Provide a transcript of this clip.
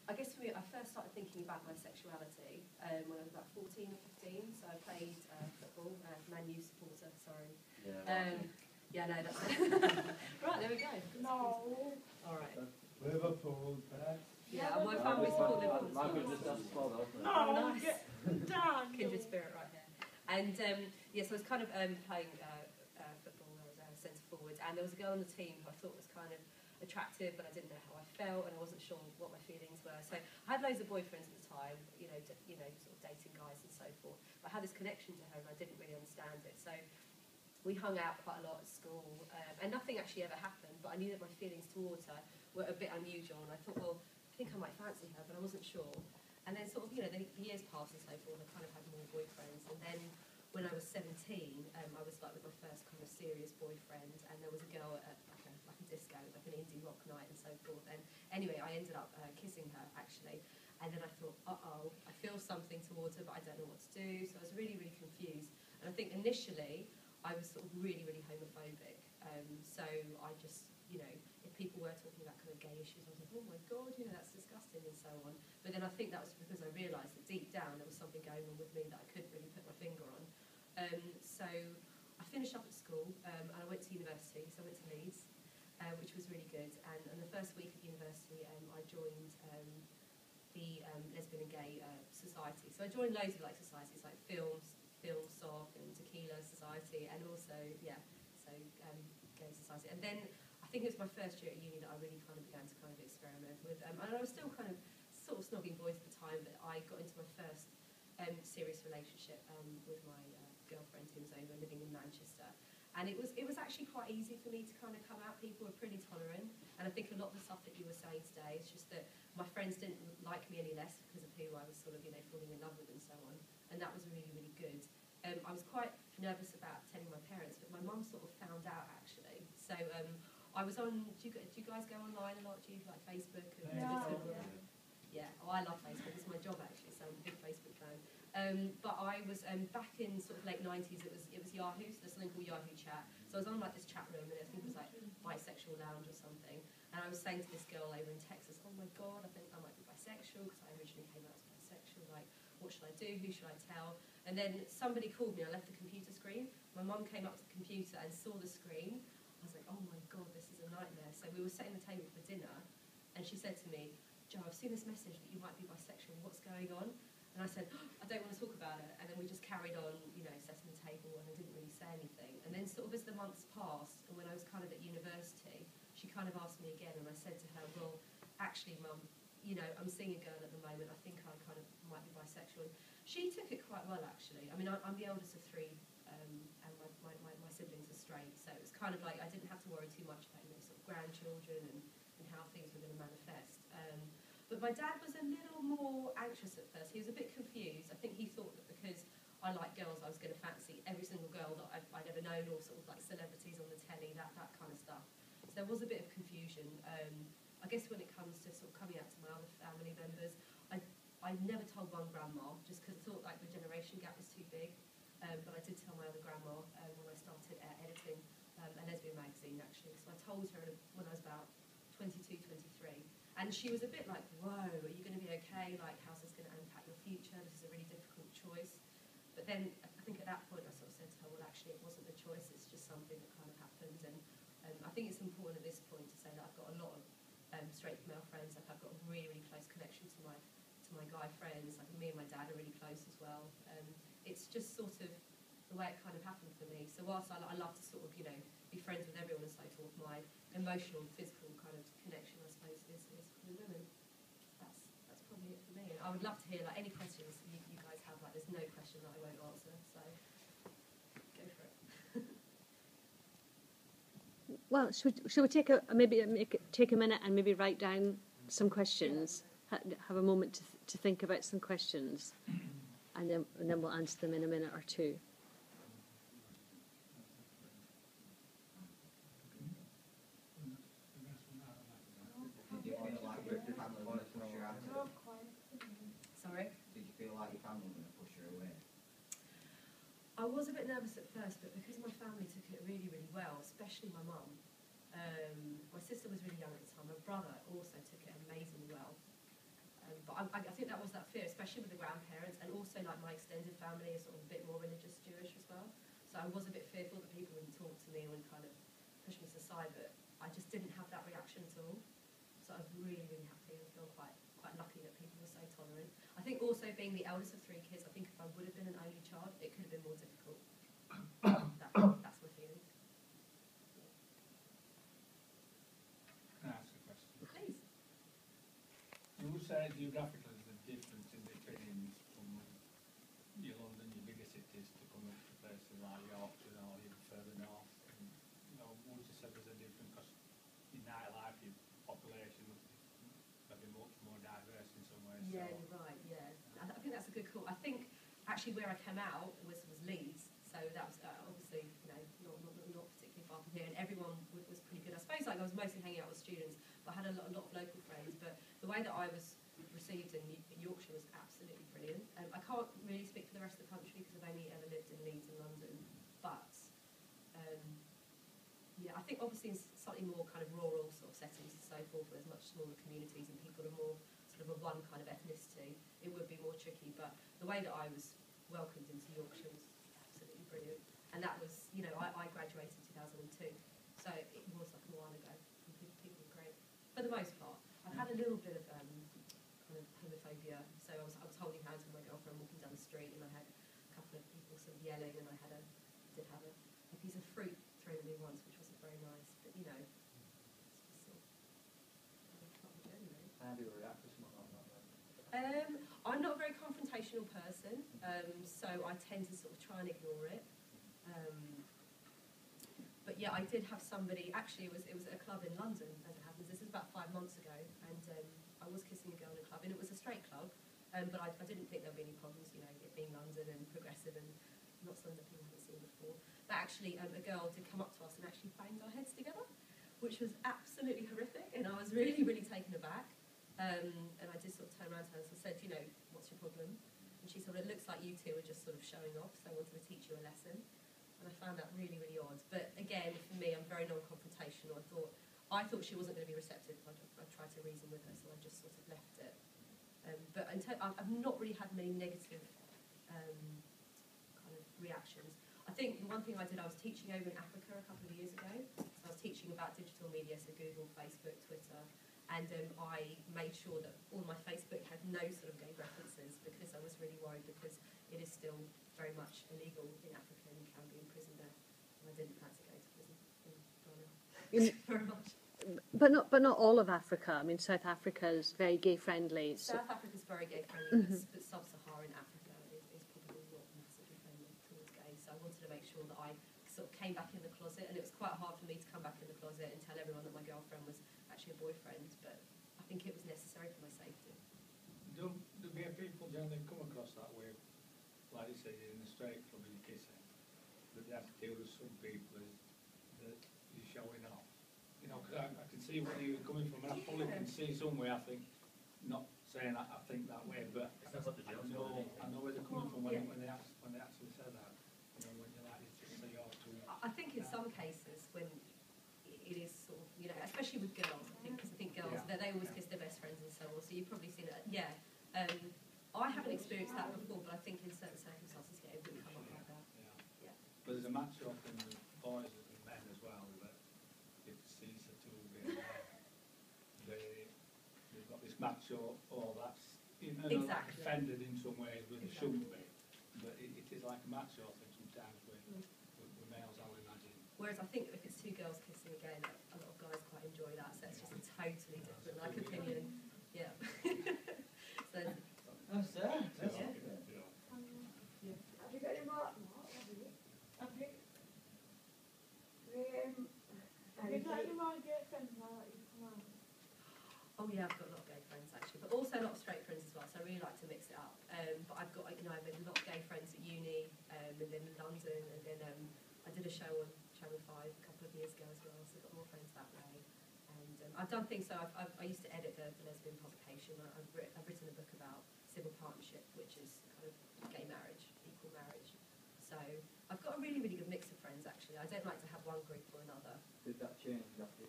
I guess for me, I first started thinking about my sexuality when I was about 14 or 15. So I played football, Man U supporter, sorry. Yeah, no, that's right, there we go. No. All right. Liverpool, Yeah, my family support Liverpool. Michael just does as well, though. No, Nice. get down. Kindred spirit right here. And so I was kind of playing football. I was centre forward, and there was a girl on the team who I thought was kind of attractive, but I didn't know how I felt, and I wasn't sure what my feelings were. So I had loads of boyfriends at the time, sort of dating guys and so forth. But I had this connection to her, and I didn't really understand it. So we hung out quite a lot at school, and nothing actually ever happened. But I knew that my feelings towards her were a bit unusual, and I thought, well, I think I might fancy her, but I wasn't sure. And then sort of, the years passed and so forth, and I kind of had more boyfriends. And then when I was 17, I was like with my first kind of serious boyfriend, and there was a girl at like a disco, like an indie rock night and so forth. And anyway, I ended up kissing her actually. And then I thought, I feel something towards her, but I don't know what to do. So I was really, really confused. And I think initially I was sort of really, really homophobic. So I just, if people were talking about kind of gay issues, I was like, oh my God, that's disgusting and so on. But then I think that was because I realised that deep down there was something going on with me that I couldn't really put my finger on. So I finished up at school and I went to university. So I went to Leeds, which was really good. And the first week of university, I joined the Lesbian and Gay Society. So I joined loads of societies like Film Soc and Tequila Society, and also Gay Society. And then I think it was my first year at uni that I really kind of began to kind of experiment with, and I was still kind of sort of snogging boys at the time, but I got into my first serious relationship with my girlfriend who was over living in Manchester. And it was actually quite easy for me to kind of come out. People were pretty tolerant, and I think a lot of the stuff that you were saying today is just that my friends didn't like me any less because of who I was sort of falling in love with and so on, and that was really, really good. I was quite nervous about telling my parents, but my mum sort of found out actually. So I was on. Do you guys go online a lot? Do you like Facebook and Twitter? Yeah. Oh, I love Facebook. It's my job actually, so I'm a big Facebook fan. But I was back in sort of late 90s. It was Yahoo. So there's something called Yahoo Chat. So I was on like this chat room, and I think it was like Bisexual Lounge or something. And I was saying to this girl over in Texas, oh my God, I think I might be bisexual because I originally came out as bisexual. Like, what should I do? Who should I tell? And then somebody called me. I left the computer screen. My mum came up to the computer and saw the screen. I was like, oh my God, this is a nightmare. So we were setting the table for dinner, and she said to me, Jo, I've seen this message that you might be bisexual. What's going on? And I said, I don't want to talk about it. And then we just carried on, setting the table, and I didn't really say anything. And then sort of as the months passed, and when I was kind of at university, she kind of asked me again, and I said to her, well, actually, Mum, I'm seeing a girl at the moment. I think I kind of might be bisexual. She took it quite well, actually. I mean, I'm the oldest of three, and my siblings are straight, so it was kind of like I didn't have to worry too much about sort of grandchildren and how things were going to manifest. But my dad was a little more anxious at first. He was a bit confused. I think he thought that because I like girls, I was going to fancy every single girl that I'd ever known, or sort of like celebrities on the telly, that kind of stuff. So there was a bit of confusion. I guess when it comes to sort of coming out to my other family members, I never told one grandma just because I thought like the generation gap was too big. But I did tell my other grandma when I started editing a lesbian magazine actually. So I told her when I was about 22, 23. And she was a bit like, whoa, are you going to be okay? Like, how's this going to impact your future? This is a really difficult choice. But then I think at that point I sort of said to her, well, actually, it wasn't a choice. It's just something that kind of happened. And I think it's important at this point to say that I've got a lot of straight male friends. Like, I've got a really, really close connection to my guy friends. Like, me and my dad are really close as well. It's just sort of the way it kind of happened for me. So whilst I love to sort of, be friends with everyone and so forth, my emotional, physical kind of connection, I suppose, is with women. That's probably it for me. And I would love to hear any questions you guys have. There's no question that I won't answer, so go for it. Well, should we take take a minute and maybe write down some questions? Have a moment to think about some questions, and then we'll answer them in a minute or two. Sorry? Did you feel like your family were going to push her away? I was a bit nervous at first, but because my family took it really, really well, especially my mum. My sister was really young at the time. My brother also took it amazingly well. but I think that was that fear, especially with the grandparents, and also like my extended family is sort of a bit more religious Jewish as well. So I was a bit fearful that people wouldn't talk to me and would kind of push me to the side, but I just didn't have that reaction at all. So I was really, really happy and feel quite lucky that people were so tolerant. I think also being the eldest of 3 kids, I think if I would have been an only child, it could have been more difficult. That's my feeling. Can I ask a question? Please. You would say geographically there's a difference in between from your London, your bigger cities, to come up to places like Yorkshire or even further north. And, you know, would you say there's a difference because your nightlife, your population maybe much more diverse in some ways? Yeah, so. you're right, yeah. I think that's a good call. I think actually where I came out was Leeds, so that was obviously, you know, not particularly far from here, and everyone was pretty good. I suppose like I was mostly hanging out with students, but I had a lot of local friends, but the way that I was received in Yorkshire was absolutely brilliant. I can't really speak for the rest of the country because I've only ever lived in Leeds and London, but yeah, I think obviously in slightly more kind of rural sort of settings and so forth, where there's much smaller communities and people are more sort of one kind of ethnicity, it would be more tricky. But the way that I was welcomed into Yorkshire was absolutely brilliant. And that was, you know, I graduated in 2002, so it was like a while ago. And people were great for the most part. I've had a little bit of kind of homophobia. So I was holding hands with my girlfriend walking down the street, and I had a couple of people sort of yelling, and I did have a piece of fruit thrown at me once, which wasn't very nice. But you know, it's just sort of part of the journey, really. How do you react to something like that? I'm not a very confrontational person, so I tend to sort of try and ignore it. But yeah, I did have somebody. Actually, it was at a club in London, as it happens. This was about 5 months ago, and I was kissing a girl in a club, and it was a straight club. But I didn't think there would be any problems, you know, it being London and progressive and not something that people haven't seen before. But actually, a girl did come up to us and actually banged our heads together, which was absolutely horrific, and I was really, really taken aback. And I just sort of turned around to her and said, you know, what's your problem? And she said, well, it looks like you two are just sort of showing off, so I wanted to teach you a lesson. And I found that really, really odd. But again, for me, I'm very non-confrontational. I thought she wasn't going to be receptive. I tried to reason with her, so I just sort of left it. But I've not really had many negative kind of reactions. I think the one thing I did, I was teaching over in Africa a couple of years ago. So I was teaching about digital media, so Google, Facebook, Twitter. And I made sure that all my Facebook had no sort of gay references because I was really worried because it is still very much illegal in Africa and you can be imprisoned there. And I didn't plan to go to prison in Ghana very much. But not all of Africa. I mean, South Africa is very gay friendly. South Africa is very gay friendly, but sub-Saharan Africa is probably not massively friendly towards gays. So I wanted to make sure that I sort of came back in the closet, and it was quite hard for me to come back in the closet and tell everyone that my girlfriend was actually a boyfriend, but I think it was necessary for my safety. Do gay people generally come across that way, like you say, in the straight club and you're kissing, but the attitude of some people is that you're showing off? You know, because I can see where you're coming from, and I probably can see somewhere, I think, not saying I think that way, but I know where they're coming from when they actually say that. You know, when you're like, it's just say off to. I think in some cases when it is sort of, you know, especially with girls, I think, because I think girls, they always kiss their best friends and so on, so you've probably seen it. Yeah. I haven't experienced that before, but I think in certain circumstances, it would come up like that. Yeah. But there's a match up in the boys and men as well, that it sees the two being they've got this match up, or that's, you know, like offended in some ways, but it shouldn't be. But it is like a match up sometimes with males, I would imagine. Whereas I think if it's 2 girls kissing again, a lot of guys quite enjoy that, so it's just a totally different opinion. Yeah. So, Oh, sir. yeah. Have you got any more? Have you? Have you got any more gay friends now that you've come out? Oh yeah, I've got a lot of gay friends actually, but also a lot of straight friends as well, so I really like to mix it up. But I've got, you know, I've had a lot of gay friends at uni, and then in London, and then I did a show on Channel 5 a couple of years ago as well, so I've got more friends that way. And I've done things, so I used to edit the lesbian publication. I've written a book about civil partnership, which is kind of gay marriage, equal marriage. So I've got a really, really good mix of friends actually. I don't like to have one group or another. Did that change after you